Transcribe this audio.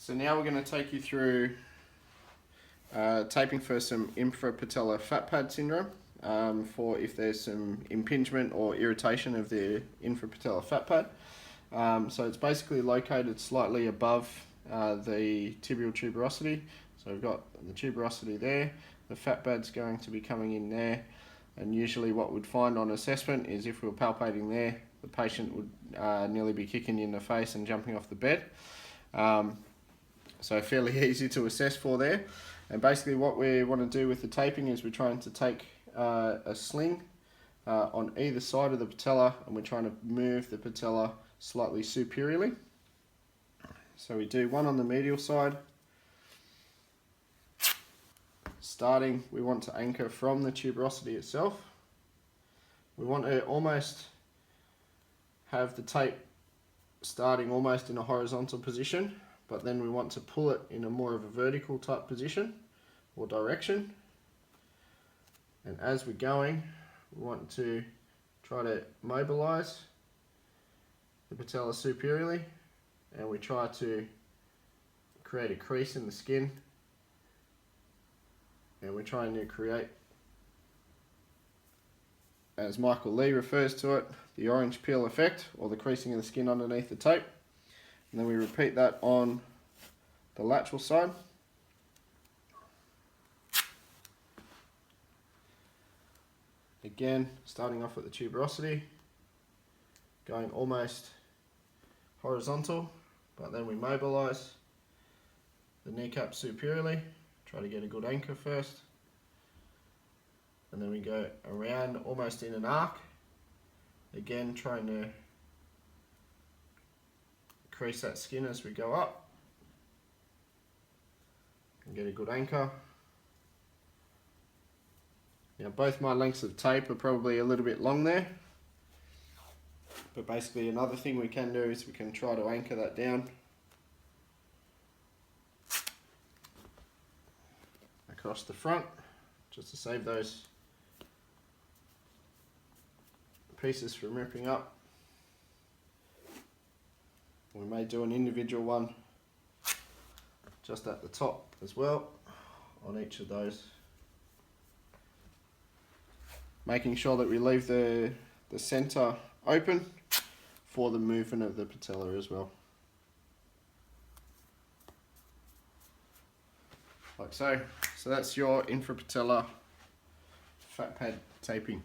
So now we're going to take you through taping for some infrapatellar fat pad syndrome, for if there's some impingement or irritation of the infrapatellar fat pad. So it's basically located slightly above the tibial tuberosity. So we've got the tuberosity there, the fat pad's going to be coming in there, and usually what we'd find on assessment is if we were palpating there, the patient would nearly be kicking you in the face and jumping off the bed. So fairly easy to assess for there. And basically what we want to do with the taping is we're trying to take a sling on either side of the patella, and we're trying to move the patella slightly superiorly. So we do one on the medial side. Starting, we want to anchor from the tuberosity itself. We want to almost have the tape starting almost in a horizontal position, but then we want to pull it in a more of a vertical type position or direction. And as we're going, we want to try to mobilize the patella superiorly, and we try to create a crease in the skin, and we're trying to create, as Michael Lee refers to it, the orange peel effect, or the creasing of the skin underneath the tape. And then we repeat that on the lateral side. Again, starting off at the tuberosity, going almost horizontal, but then we mobilize the kneecap superiorly, try to get a good anchor first, and then we go around almost in an arc, again trying to crease that skin as we go up and get a good anchor. Now both my lengths of tape are probably a little bit long there, but basically another thing we can do is we can try to anchor that down across the front, just to save those pieces from ripping up. We may do an individual one just at the top as well on each of those, making sure that we leave the center open for the movement of the patella as well, like so. So that's your infrapatellar fat pad taping.